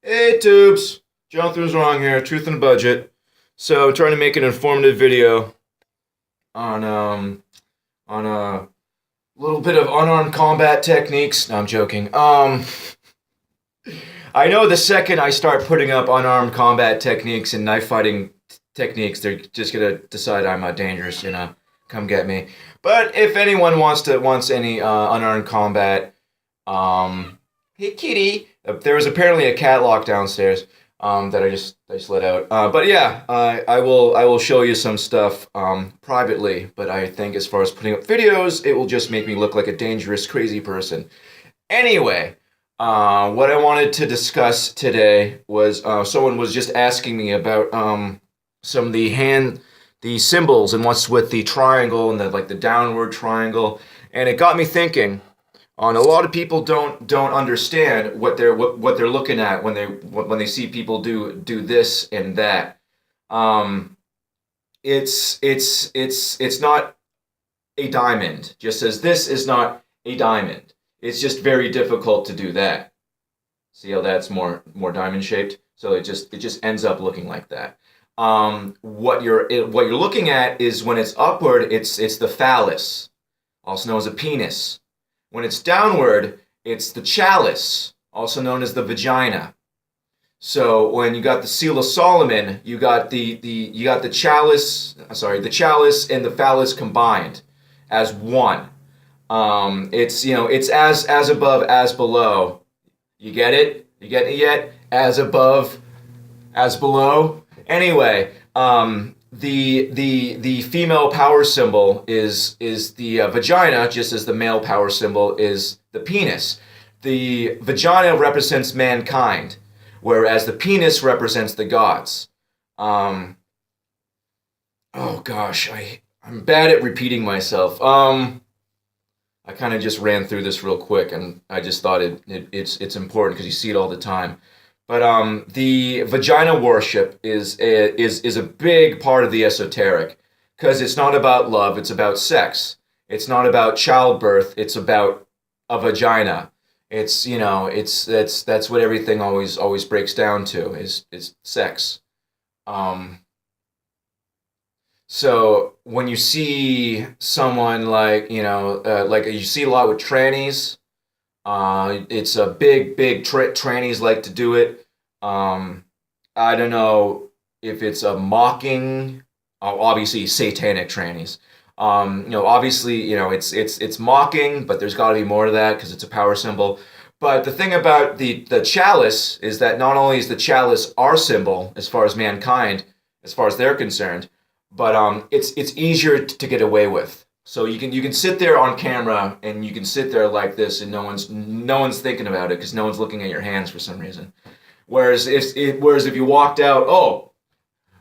Hey tubes, Jonathan's wrong here. Truth and budget. So, I'm trying to make an informative video on a little bit of unarmed combat techniques. No, I'm joking. I know the second I start putting up unarmed combat techniques and knife fighting techniques, they're just gonna decide I'm dangerous. Come get me. But if anyone wants any unarmed combat, hey kitty. There was apparently a cat lock downstairs that I just let out. But yeah, I will show you some stuff privately. But I think as far as putting up videos, it will just make me look like a dangerous, crazy person. Anyway, what I wanted to discuss today was someone was just asking me about some of the symbols and what's with the triangle and the downward triangle, and it got me thinking. A lot of people don't understand what they're looking at when they see people do this and that. Um, it's not a diamond. Just as this is not a diamond. It's just very difficult to do that. See how that's more diamond shaped? So it just ends up looking like that. What you're looking at is when it's upward, it's the phallus, also known as a penis. When it's downward, it's the chalice, also known as the vagina. So when you got the seal of Solomon, you got the chalice, the chalice and the phallus combined as one. It's as above as below. You get it? You get it yet? As above as below. Anyway, the female power symbol is the vagina, just as the male power symbol is the penis. The vagina represents mankind, whereas the penis represents the gods. Oh gosh, I'm bad at repeating myself. I kind of just ran through this real quick, and I just thought it's important because you see it all the time. But the vagina worship is a big part of the esoteric, because it's not about love, it's about sex. It's not about childbirth, it's about a vagina. That's what everything always breaks down to is sex. Um, so when you see someone like you see a lot with trannies. It's a big trannies like to do it. I don't know if it's a mocking, obviously satanic trannies. Obviously, it's mocking, but there's got to be more to that because it's a power symbol. But the thing about the chalice is that not only is the chalice our symbol as far as mankind, as far as they're concerned, but it's easier to get away with. So you can sit there on camera and you can sit there like this and no one's thinking about it because no one's looking at your hands for some reason. Whereas if you walked out, oh,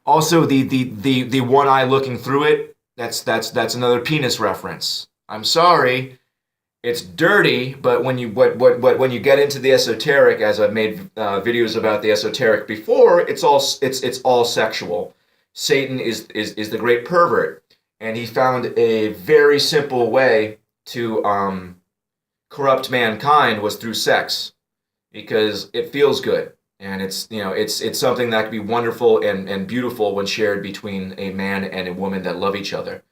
also the one eye looking through it, that's another penis reference. I'm sorry, it's dirty, but when you get into the esoteric, as I've made videos about the esoteric before, it's all sexual. Satan is the great pervert. And he found a very simple way to corrupt mankind was through sex, because it feels good, and it's something that can be wonderful and beautiful when shared between a man and a woman that love each other.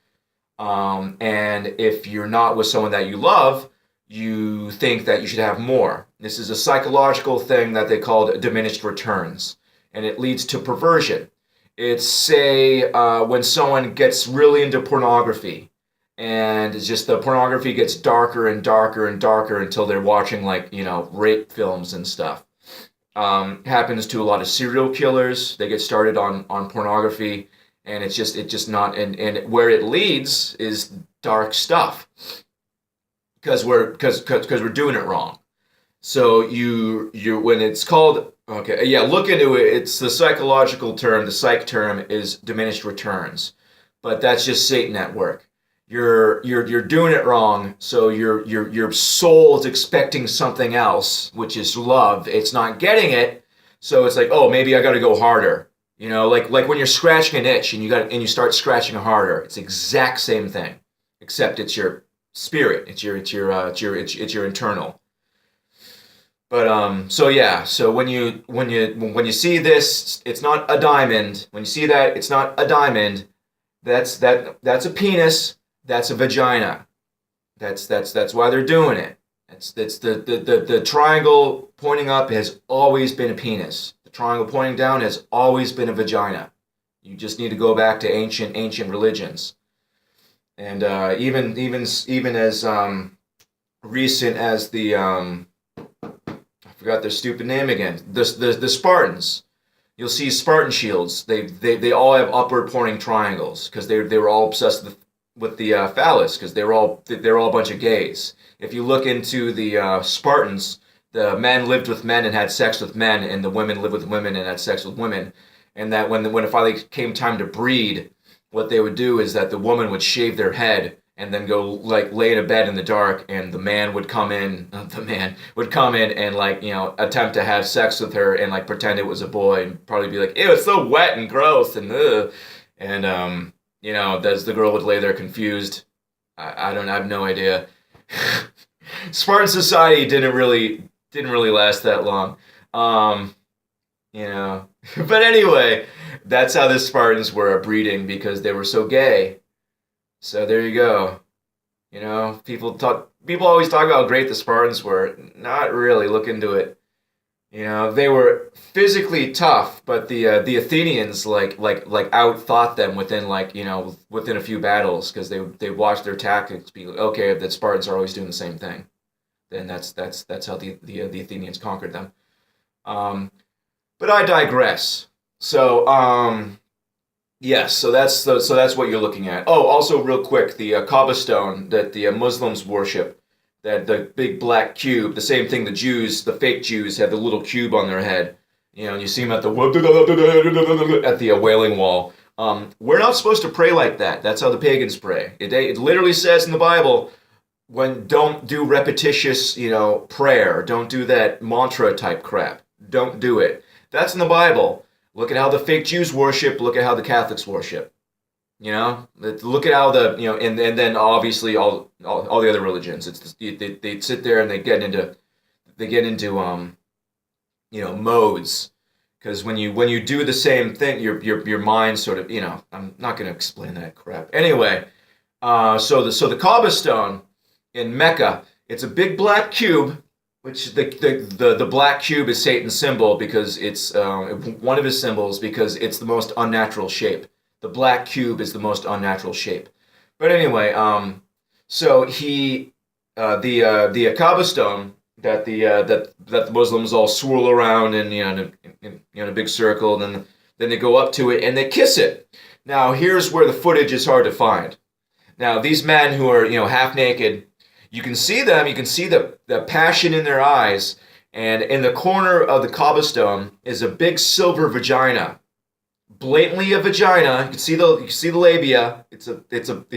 And if you're not with someone that you love, you think that you should have more. This is a psychological thing that they call diminished returns, and it leads to perversion. It's say when someone gets really into pornography, and it's just the pornography gets darker and darker and darker until they're watching rape films and stuff. Happens to a lot of serial killers. They get started on pornography, and it's just not, and where it leads is dark stuff because we're doing it wrong. So you when it's called, okay, yeah, look into it. It's the psychological term. The psych term is diminished returns, but that's just Satan at work. You're doing it wrong. So your soul is expecting something else, which is love. It's not getting it. So it's like, oh, maybe I got to go harder. Like when you're scratching an itch and you start scratching harder. It's the exact same thing, except it's your spirit. It's your internal. But so yeah, so when you see this, it's not a diamond. When you see that, it's not a diamond. That's a penis. That's a vagina. That's why they're doing it. That's the triangle pointing up has always been a penis. The triangle pointing down has always been a vagina. You just need to go back to ancient religions, and even as recent as the I forgot their stupid name again. The Spartans. You'll see Spartan shields. They all have upward pointing triangles because they were all obsessed with the phallus because they're all a bunch of gays. If you look into the Spartans, the men lived with men and had sex with men, and the women lived with women and had sex with women. And that when it finally came time to breed, what they would do is that the woman would shave their head and then go like lay in a bed in the dark, and the man would come in. The man would come in and like attempt to have sex with her and like pretend it was a boy and probably be like, ew, it's so wet and gross and ugh. And as the girl would lay there confused. I don't I have no idea. Spartan society didn't really last that long. Um, you know. But anyway, that's how the Spartans were breeding because they were so gay. So there you go. People always talk about how great the Spartans were. Not really. Look into it. They were physically tough, but the Athenians like outthought them within within a few battles because they watched their tactics be like, okay, the Spartans are always doing the same thing. Then that's how the Athenians conquered them. Um, but I digress. So yes, so that's what you're looking at. Oh, also real quick, the Kaaba stone that the Muslims worship, that the big black cube, the same thing the fake Jews have the little cube on their head. And you see them at the Wailing Wall. We're not supposed to pray like that. That's how the pagans pray. It literally says in the Bible, when don't do repetitious, prayer. Don't do that mantra type crap. Don't do it. That's in the Bible. Look at how the fake Jews worship. Look at how the Catholics worship. Look at how and then obviously all the other religions. They sit there and they get into modes because when you do the same thing, your mind sort of I'm not going to explain that crap anyway. So the Kaaba stone in Mecca, it's a big black cube. Which the black cube is Satan's symbol because it's one of his symbols because it's the most unnatural shape. The black cube is the most unnatural shape. But anyway, so the Kaaba stone that the Muslims all swirl around and in a big circle, and then they go up to it and they kiss it. Now here's where the footage is hard to find. Now these men who are half naked. You can see them, you can see the passion in their eyes, and in the corner of the Kaaba stone is a big silver vagina. Blatantly a vagina. You can see the labia. You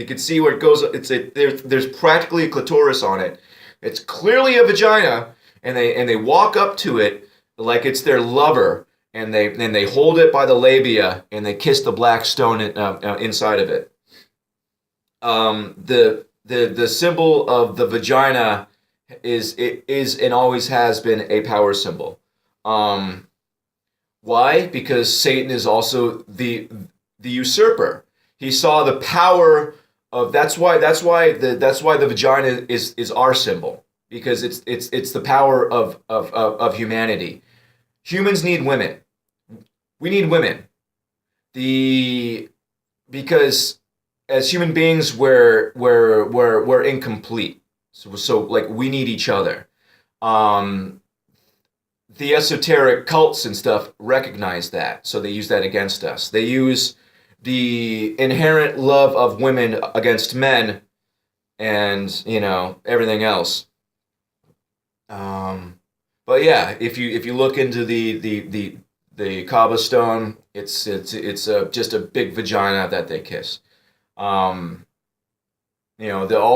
can see where it goes. There's practically a clitoris on it. It's clearly a vagina, and they walk up to it like it's their lover, and they hold it by the labia and they kiss the black stone inside of it. The symbol of the vagina is and always has been a power symbol. Why? Because Satan is also the usurper. He saw the power of that's why the vagina is our symbol because it's the power of humanity. Humans need women. We need women. Because as human beings, we're incomplete. So like we need each other. The esoteric cults and stuff recognize that, so they use that against us. They use the inherent love of women against men, and everything else. But yeah, if you look into the Kaaba stone, it's just a big vagina that they kiss. All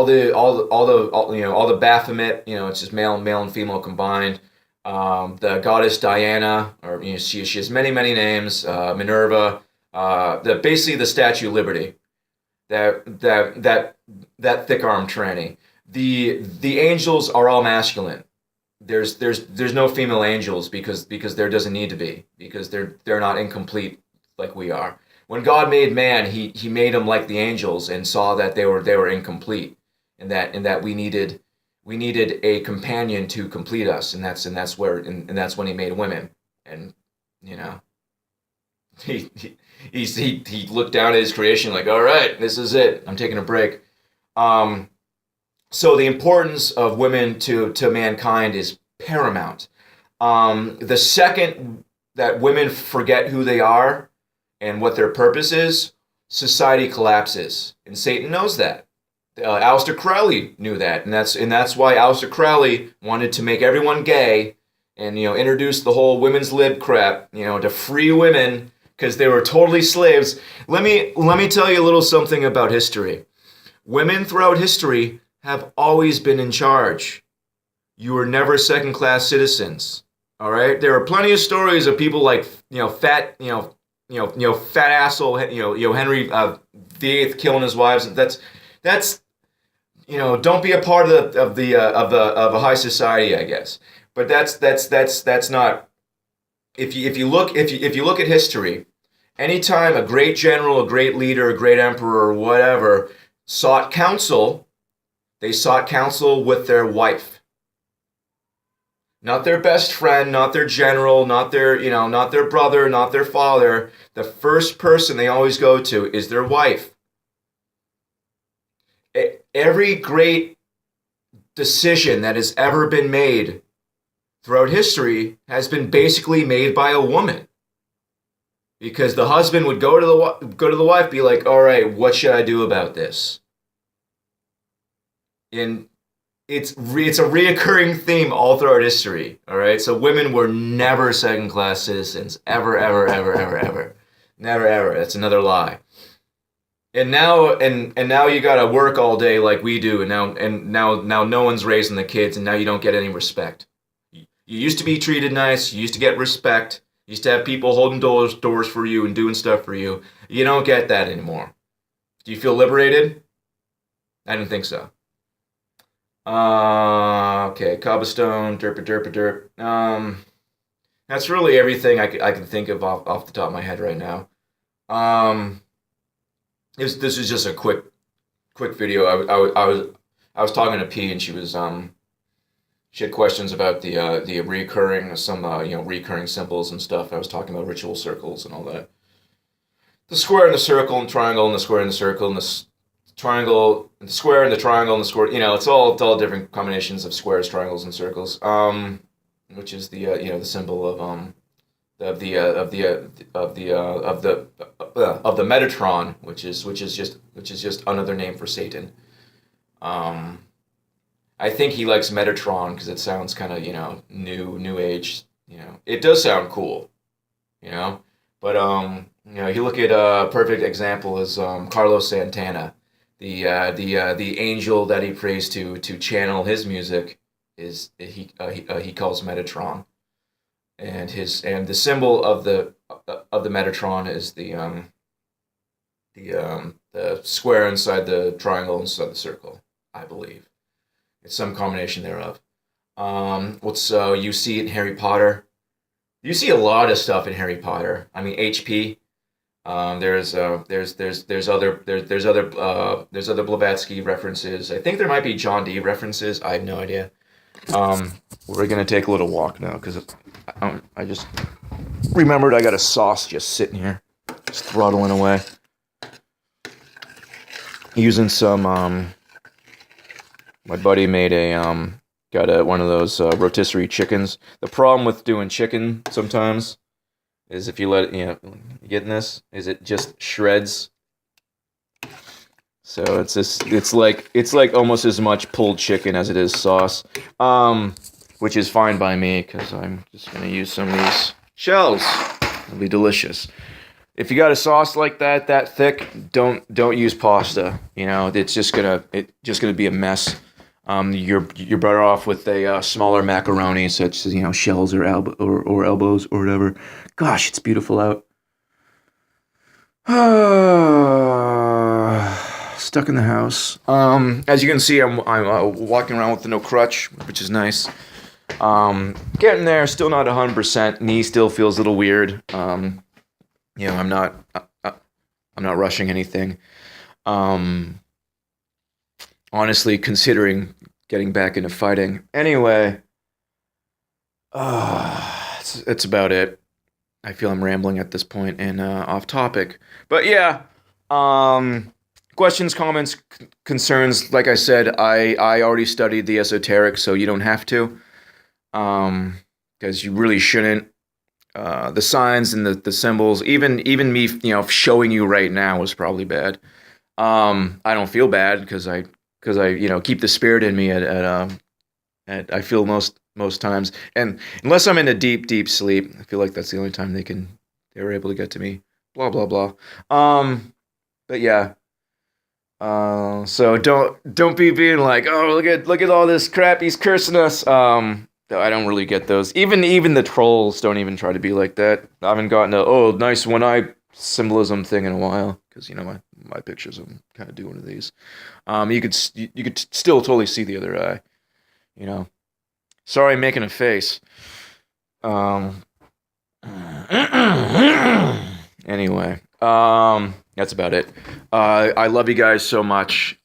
the Baphomet, it's just male and female combined. The goddess Diana, or she has many names. Minerva, basically the Statue of Liberty. That thick armed tranny. The angels are all masculine. there's no female angels because there doesn't need to be, because they're not incomplete like we are. When God made man, he made him like the angels and saw that they were incomplete, and that we needed a companion to complete us, and that's when he made women. And you know, he looked down at his creation like, all right, this is it. I'm taking a break. Um, so the importance of women to mankind is paramount. The second that women forget who they are and what their purpose is, society collapses, and Satan knows that. Aleister Crowley knew that, and that's why Aleister Crowley wanted to make everyone gay, and introduce the whole women's lib crap, to free women because they were totally slaves. Let me tell you a little something about history. Women throughout history have always been in charge. You were never second-class citizens. All right, there are plenty of stories of people like fat fat asshole Henry VIII killing his wives. That's don't be a part of a high society, I guess. But that's not. If you look at history, anytime a great general, a great leader, a great emperor, or whatever sought counsel, they sought counsel with their wife, not their best friend, not their general, not their brother, not their father. The first person they always go to is their wife. Every great decision that has ever been made throughout history has been basically made by a woman, because the husband would go to the wife, be like, all right, what should I do about this? And it's a reoccurring theme all throughout history. All right, so women were never second class citizens, ever, ever, ever, ever, ever, never, ever. That's another lie. And now you gotta work all day like we do, and now no one's raising the kids, and now you don't get any respect. You used to be treated nice. You used to get respect. You used to have people holding doors for you and doing stuff for you. You don't get that anymore. Do you feel liberated? I didn't think so. Okay, cobblestone, derp, derp, derp. That's really everything I can think of off the top of my head right now. Um, this is just a quick video. I was talking to P, and she had questions about the recurring symbols and stuff. I was talking about ritual circles and all that. The square and the circle and triangle and the square and the circle and the triangle and the square and the triangle and the square. It's all different combinations of squares, triangles, and circles. Which is the symbol of the Metatron, which is just another name for Satan. I think he likes Metatron because it sounds kind of new age. It does sound cool, but you look at a perfect example is Carlos Santana, the angel that he prays to channel his music is he calls Metatron. And the symbol of the Metatron is the square inside the triangle inside the circle, I believe. It's some combination thereof. You see it in Harry Potter. You see a lot of stuff in Harry Potter. I mean, HP. There's other Blavatsky references. I think there might be John Dee references. I have no idea. We're gonna take a little walk now because I just remembered I got a sauce just sitting here, just throttling away. Using some my buddy made got one of those rotisserie chickens. The problem with doing chicken sometimes is if you let it, you getting this, is it just shreds. So it's like almost as much pulled chicken as it is sauce, which is fine by me because I'm just gonna use some of these shells. It'll be delicious. If you got a sauce like that thick, don't use pasta. It's just gonna be a mess. You're better off with a smaller macaroni, such as shells or elbows or whatever. Gosh, it's beautiful out. Stuck in the house. As you can see, I'm walking around with no crutch, which is nice. Getting there, still not 100%. Knee still feels a little weird. I'm not I'm not rushing anything. Um, Honestly, considering getting back into fighting. Anyway, it's about it. I feel I'm rambling at this point and off topic. But yeah, um, questions, comments, concerns. Like I said, I already studied the esoteric, so you don't have to. Because you really shouldn't. The signs and the symbols, even me, showing you right now was probably bad. I don't feel bad because I keep the spirit in me at I feel most times, and unless I'm in a deep sleep, I feel like that's the only time they were able to get to me. Blah blah blah. But yeah. So don't be being like, oh, look at all this crap he's cursing us. I don't really get those. Even the trolls don't even try to be like that. I haven't gotten a nice one eye symbolism thing in a while because my pictures I'm kind of doing one of these. You could still totally see the other eye. You know. Sorry, I'm making a face. Um. Anyway, that's about it. I love you guys so much.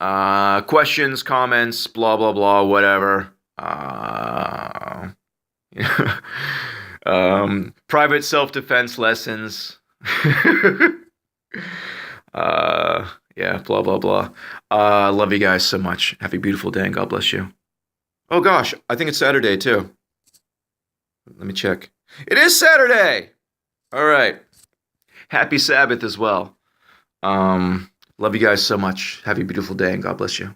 Questions, comments, blah blah blah, whatever. Private self-defense lessons. Yeah, blah blah blah. Love you guys so much. Have a beautiful day and God bless you. Oh gosh, I think it's Saturday too. Let me check. It is Saturday. All right. Happy Sabbath as well. Love you guys so much. Have a beautiful day and God bless you.